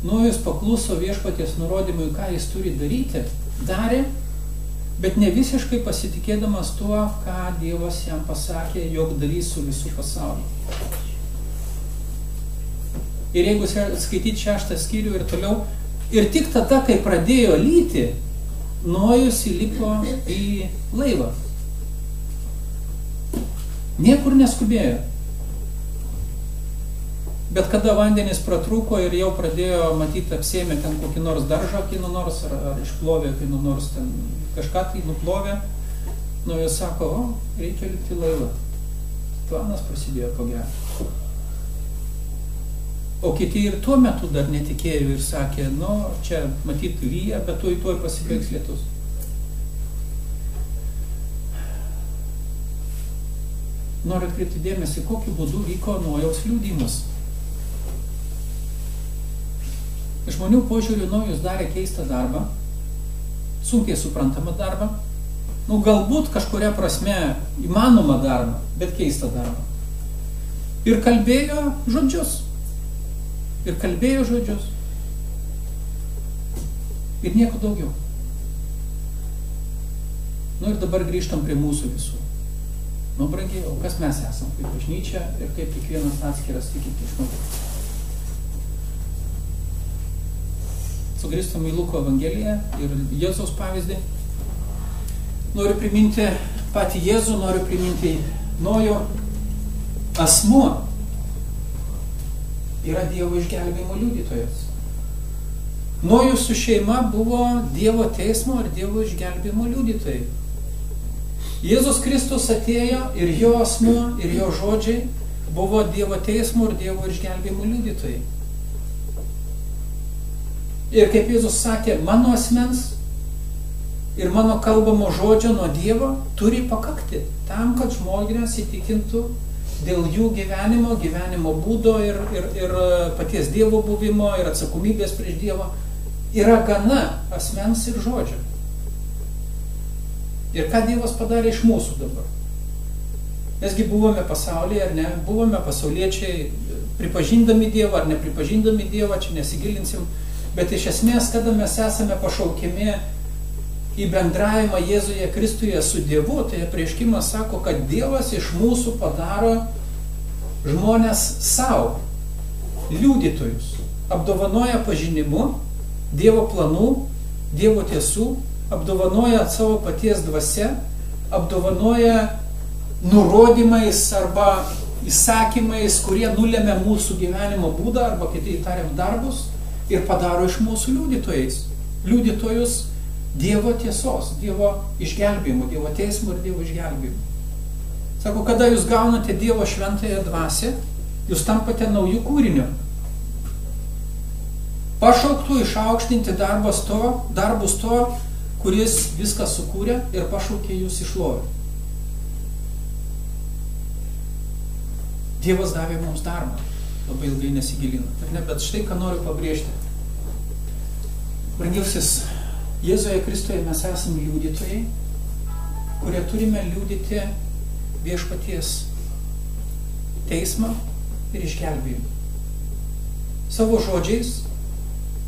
Nojus pakluso viešpaties nurodymui, ką jis turi daryti, darė, bet ne visiškai pasitikėdamas tuo, ką Dievas jam pasakė, jog darys su visų pasauliu. Ir jeigu skaityti 6 skyrių ir toliau, ir tik tada, kai pradėjo lyti, Nojus įlipo į laivą. Niekur neskubėjo. Bet kada vandenys pratrūko ir jau pradėjo matyti apsėmė ten kokį nors daržą, kieno nors, ar išplovė, kieno nors ten kažką tai nuplovė, Nojus sako, reikia lipti laivą. Planas prasidėjo ko gero. O kiti ir tuo metu dar netikėjo ir sakė, čia matyti lyja, bet tuoj pasibaigs lietus. Noriu atkreipti dėmesį, kokiu būdu vyko Nojaus liudijimas. Žmonių požiūriu Nojus darė keistą darbą, sunkiai suprantamą darbą, galbūt kažkuria prasme įmanomą darbą, bet keistą darbą. Ir kalbėjo žodžius. Ir nieko daugiau. Ir dabar grįžtam prie mūsų visų. Brangiai, o kas mes esam, kaip bažnyčia ir kaip kiekvienas atskiras tikintis žmogus. Sugrįžtam į Luko Evangeliją ir Jėzaus pavyzdį. Noriu priminti patį Jėzų, noriu priminti Nojų. Asmuo yra Dievo išgelbėjimo liudytojas. Nojus su šeima buvo Dievo teismo ir Dievo išgelbėjimo liudytojai. Jėzus Kristus atėjo ir jo asmuo, ir jo žodžiai buvo Dievo teismo ir Dievo išgelbėjimo liudytojai. Ir kaip Jėzus sakė, mano asmens ir mano kalbamo žodžio nuo Dievo turi pakakti tam, kad žmonės įtikintų dėl jų gyvenimo būdo ir paties Dievo buvimo ir atsakomybės prieš Dievą. Yra gana asmens ir žodžio. Ir ką Dievas padarė iš mūsų dabar? Mesgi buvome pasaulyje, ar ne? Buvome pasauliečiai, pripažindami Dievą ar nepripažindami Dievą, čia nesigilinsim. Bet iš esmės, kada mes esame pašaukiami į bendravimą Jėzuje Kristuje su Dievu, tai apreiškimas sako, kad Dievas iš mūsų padaro žmonės savo, liudytojus, apdovanoja pažinimu Dievo planų, Dievo tiesų, apdovanoja savo paties dvasia, apdovanoja nurodymais arba įsakymais, kurie nulėmė mūsų gyvenimo būdą arba kitaip tariant darbus ir padaro iš mūsų liudytojais. Liudytojus Dievo tiesos, Dievo išgelbėjimo, Dievo teismo ir Dievo išgelbėjimo. Sako, kada jūs gaunate Dievo šventąją dvasią, jūs tampate naujų kūrinių. Pašauktų išaukštinti darbus to, kuris viską sukūrė ir pašaukė jūs į šlovę. Dievas davė mums darbą. Labai ilgai nesigilina. Bet štai, ką noriu pabrėžti. Brangiausias, Jėzuje Kristuje mes esame liudytojai, kurie turime liudyti viešpaties teismą ir išgelbėjimą. Savo žodžiais,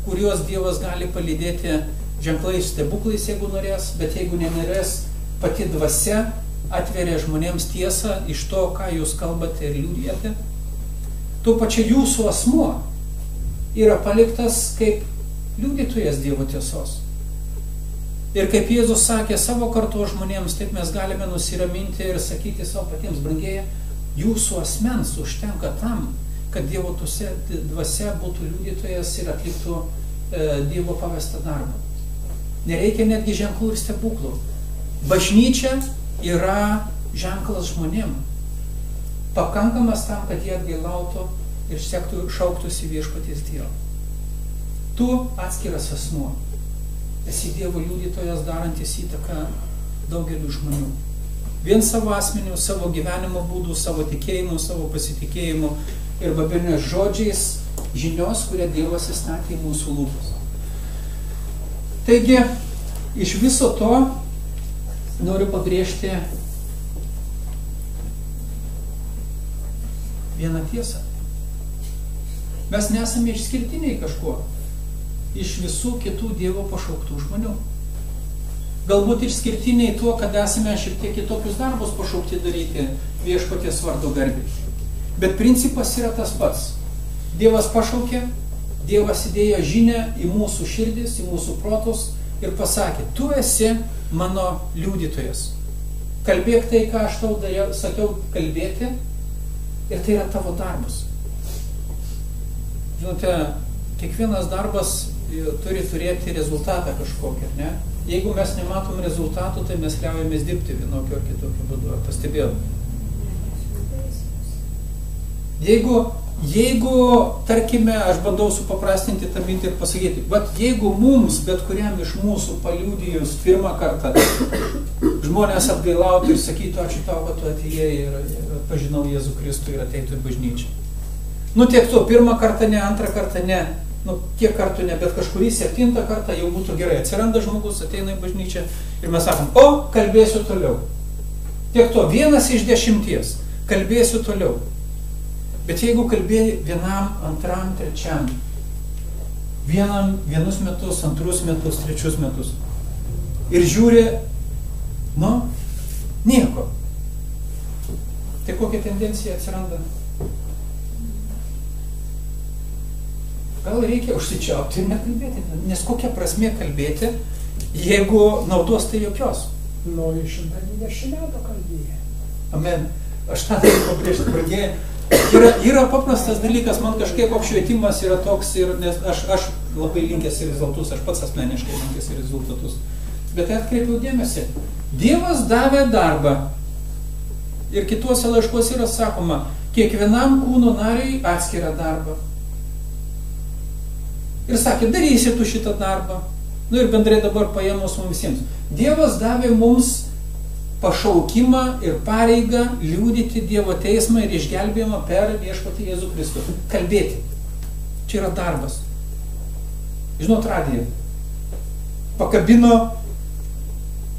kuriuos Dievas gali palydėti ženklais, stebuklais, jeigu norės, bet jeigu nenorės, pati dvasia atveria žmonėms tiesą iš to, ką jūs kalbate ir liudijate. Tuo pačiu jūsų asmuo yra paliktas kaip liudytojas Dievo tiesos. Ir kaip Jėzus sakė savo kartos žmonėms, taip mes galime nusiraminti ir sakyti savo patiems, brangieji, jūsų asmens užtenka tam, kad Dievo dvasia būtų liudytojas ir atliktų Dievo pavestą darbą. Nereikia netgi ženklų ir stebuklų. Bažnyčia yra ženklas žmonėm. Pakankamas tam, kad jie atgailautų ir šauktųsi viešpaties Dievo. Tu atskiras asmuo. Esi Dievo liudytojas, darantis įtaką daugeliu žmonių. Vien savo asmeniu, savo gyvenimo būdų, savo tikėjimu, savo pasitikėjimu ir babinės žodžiais žinios, kurie Dievas įstatė į mūsų lūpas. Taigi, iš viso to noriu pabrėžti vieną tiesą. Mes nesame išskirtiniai kažkuo iš visų kitų Dievo pašauktų žmonių. Galbūt išskirtiniai tuo, kad esame šiek tiek kitokius darbus pašaukti daryti viešpaties vardo garbei. Bet principas yra tas pats. Dievas pašaukė, Dievas įdėjo žinią į mūsų širdis, į mūsų protus ir pasakė, tu esi mano liudytojas. Kalbėk tai, ką aš tau sakiau kalbėti, ir tai yra tavo darbas. Žinote, kiekvienas darbas turi turėti rezultatą kažkokį, ne? Jeigu mes nematom rezultatų, tai mes liaujamės dirbti vienokio ar kitokio būdu. Ar pastebėjom? Jeigu, tarkime, aš bandau supaprastinti tą mintį ir pasakyti, bet jeigu mums, bet kuriam iš mūsų paliudijus pirmą kartą, žmonės atgailautų ir sakytų, ačiū tau, kad tu atėjai ir pažinau Jėzų Kristų ir ateitų į bažnyčią. Nu tiek to, pirmą kartą ne, antrą kartą ne, nu kiek kartų ne, bet kažkurį 7 kartą jau būtų gerai. Atsiranda žmogus, ateina į bažnyčią ir mes sakom, o, kalbėsiu toliau. Tiek to, 1 iš 10, kalbėsiu toliau. Bet jeigu kalbėjai 1, 2, 3, vienus metus, 2 metus, 3 metus ir žiūri, nu, nieko. Tai kokia tendencija atsiranda? Gal reikia užsičiaupti ir nekalbėti, nes kokia prasmė kalbėti, jeigu naudos tai jokios? Nu, 120 metų kalbėję. Amen. Aš tą noriu pabrėžti, pradėjai. Yra paprastas dalykas, man kažkiek apšvietimas yra toks, ir, nes aš labai linkęs į rezultatus, aš pats asmeniškai linkęs į rezultatus. Bet atkreipiau dėmesį, Dievas davė darbą. Ir kituose laiškuose yra sakoma, kiekvienam kūno nariui atskirą darbą. Ir sakė, darysi tu šitą darbą. Nu ir bendrai dabar paėmus mums visiems. Dievas davė mums pašaukimą ir pareigą liudyti Dievo teismą ir išgelbėjimą per viešpatį Jėzų Kristų. Kalbėti. Čia yra darbas. Žinot, radiją. Pakabino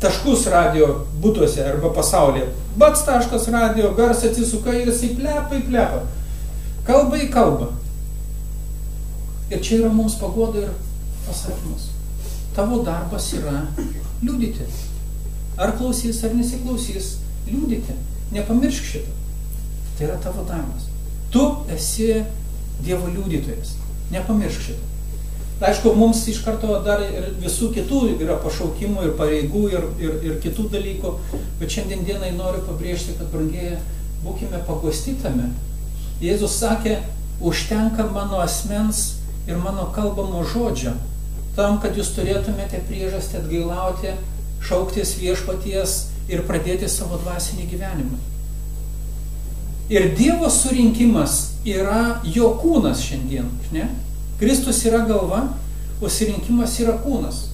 taškus radio butuose arba pasaulyje. Bats taškas radio, garsą atsisuka ir jisai plepa. Kalba į kalbą. Ir čia yra mums paguoda ir pasakymas. Tavo darbas yra liudyti. Ar klausys, ar nesiklausys, liudyti. Nepamiršk šitą. Tai yra tavo darbas. Tu esi Dievo liudytojas. Nepamiršk šitą. Aišku, mums iš karto dar ir visų kitų yra pašaukimų ir pareigų ir kitų dalykų, bet šiandien dienai noriu pabrėžti, kad brangieji, būkime paguostytame. Jėzus sakė, užtenka mano asmens ir mano kalbamo žodžio, tam, kad jūs turėtumėte priežastį atgailauti, šauktis viešpaties ir pradėti savo dvasinį gyvenimą. Ir Dievo surinkimas yra jo kūnas šiandien, ne? Kristus yra galva, o surinkimas yra kūnas.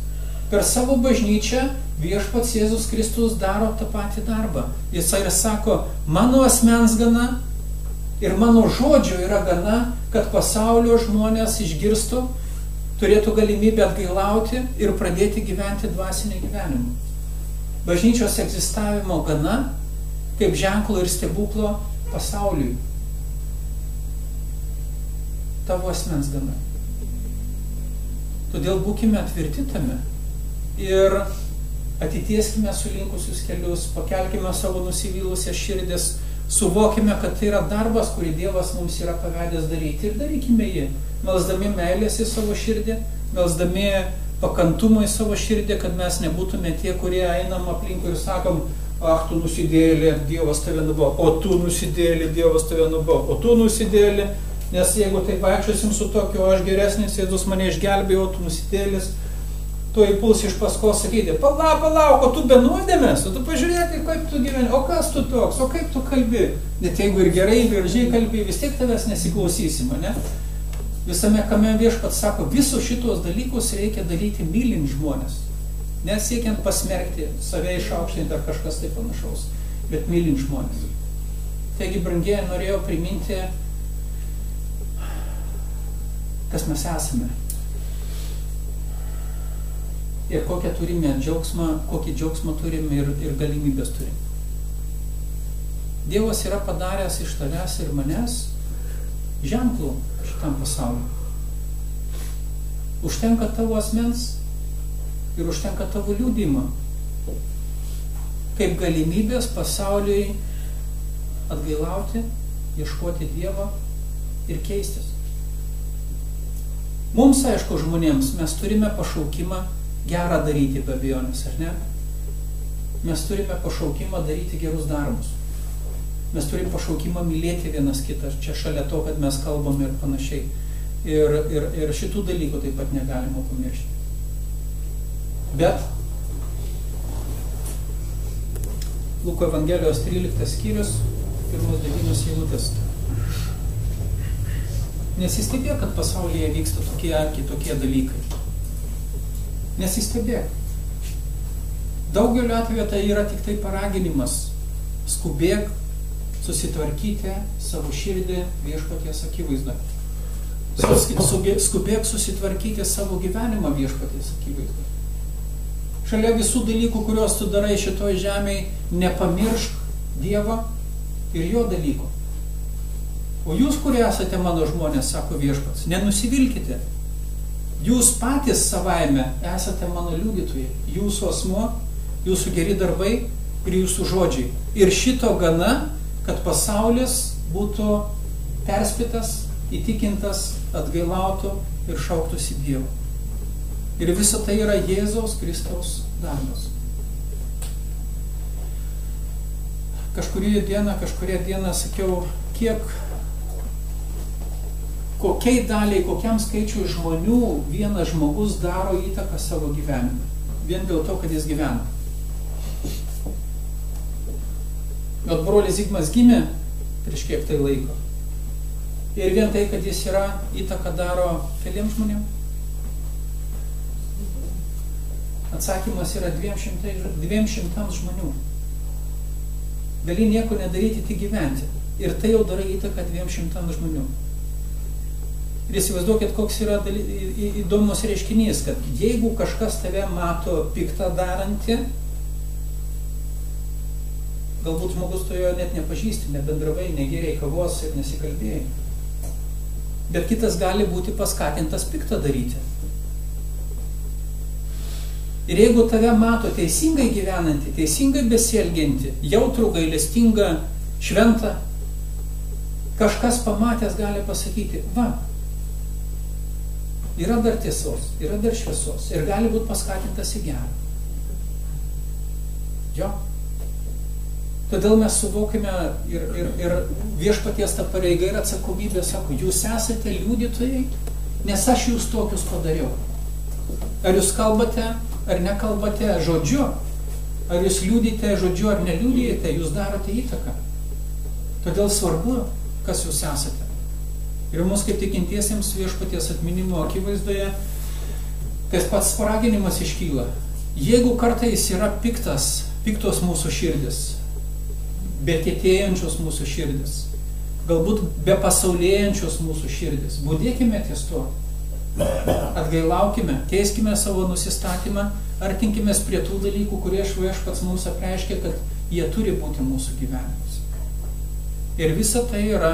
Per savo bažnyčią viešpats Jėzus Kristus daro tą patį darbą. Jis ir sako, mano asmens gana ir mano žodžio yra gana, kad pasaulio žmonės išgirstų, turėtų galimybę atgailauti ir pradėti gyventi dvasinį gyvenimą. Bažnyčios egzistavimo gana kaip ženklo ir stebuklo pasauliui. Tavo asmens gana. Todėl būkime atvirti tame ir atitieskime sulinkusius kelius, pakelkime savo nusivylusias širdis, suvokime, kad tai yra darbas, kurį Dievas mums yra pavedęs daryti ir darykime jį, melsdami meilės į savo širdį, melsdami pakantumą į savo širdį, kad mes nebūtume tie, kurie einam aplinkui ir sakom, ach, tu nusidėlė, Dievas tave nubavo, o tu nusidėlė, Dievas tave nubavo, o tu nusidėlė, nes jeigu tai vaikščiosim su tokiu, aš geresnis, Jėzus mane išgelbėjo, o tu nusidėlis, tu įpuls iš paskos sakyti, palauk, o tu be nuodėmės, o tu pažiūrėk, kaip tu gyveni, o kas tu toks, o kaip tu kalbi. Net jeigu ir gerai, gražiai kalbi, vis tiek tavęs nesiklausysime, ne? Visame kame viešpats sako, visus šitos dalykus reikia daryti mylint žmonės. Nesiekiant pasmerkti, save išaukštinti ar kažkas tai panašaus, bet mylint žmonės. Taigi, brangieji, norėjau priminti, kas mes esame. Ir kokią turime džiaugsmą, kokį džiaugsmą turime ir galimybės turime. Dievas yra padaręs iš tavęs ir manęs ženklų šitam pasauliu. Užtenka tavo asmens ir užtenka tavo liudijimo, kaip galimybės pasauliui atgailauti, ieškoti Dievo ir keistis. Mums, aišku, žmonėms, mes turime pašaukimą gerą daryti, be abejonės, ar ne? Mes turime pašaukimą daryti gerus darbus. Mes turime pašaukimą mylėti vienas kitą, čia šalia to, kad mes kalbame ir panašiai. Ir šitų dalykų taip pat negalima pamiršti. Bet Luko Evangelijos 13 skyrius, 1-9 eilutės. Nesistebėk, kad pasaulyje vyksta tokie ar kitokie dalykai. Nesistebėk. Daugeliu atveju tai yra tik tai paraginimas. Skubėk susitvarkyti savo širdį viešpaties akivaizdą. Skubėk susitvarkyti savo gyvenimą viešpaties akivaizdą. Šalia visų dalykų, kuriuos tu darai šitoj žemėje, nepamiršk Dievo ir jo dalykų. O jūs, kurie esate mano žmonės, sako viešpats, nenusivilkite. Jūs patys savaime esate mano liudytojai. Jūsų asmuo, jūsų geri darbai ir jūsų žodžiai. Ir šito gana, kad pasaulis būtų perspėtas, įtikintas, atgailautų ir šauktųsi Dievo. Ir visa tai yra Jėzaus Kristaus darbas. Kažkuria diena sakiau, kokiai daliai, kokiam skaičiui žmonių vienas žmogus daro įtaką savo gyvenimui. Vien dėl to, kad jis gyvena. Bet brolis Zigmas gimė prieš kiek tai laiko. Ir vien tai, kad jis yra įtaką daro keliems žmonėms. Atsakymas yra 200 žmonių. Gali nieko nedaryti, tik gyventi. Ir tai jau darai įtaką 200 žmonių. Ir įsivaizduokit, koks yra įdomus reiškinys, kad jeigu kažkas tave mato piktą darantį, galbūt žmogus to jo net nepažįsti, nebendravai, negėrėjai kavos ir nesikalbėjai. Bet kitas gali būti paskatintas piktą daryti. Ir jeigu tave mato teisingai gyvenantį, teisingai besielgiantį, jautrų, gailestingą, šventą, kažkas pamatęs gali pasakyti, va, yra dar tiesos, yra dar šviesos ir gali būti paskatintas į gerą. Jo. Todėl mes suvokime ir viešpaties ta pareiga ir atsakomybė, sako, jūs esate liudytojai, nes aš jūs tokius padariau. Ar jūs kalbate, ar nekalbate žodžiu, ar jūs liudite žodžiu, ar neliudijate, jūs darote įtaką. Todėl svarbu, kas jūs esate. Ir mums kaip tikintiesiems viešpaties atminimo akivaizdoje tas pats paraginimas iškyla. Jeigu kartais yra piktos mūsų širdis, bekietėjančios mūsų širdis, galbūt bepasaulėjančios mūsų širdis, būdėkime ties to. Atgailaukime, keiskime savo nusistatymą, artinkimės prie tų dalykų, kurie viešpats mums apreiškia, kad jie turi būti mūsų gyvenimus. Ir visa tai yra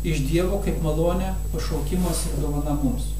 iš Dievo kaip malonė, pašaukimas ir dovana mums.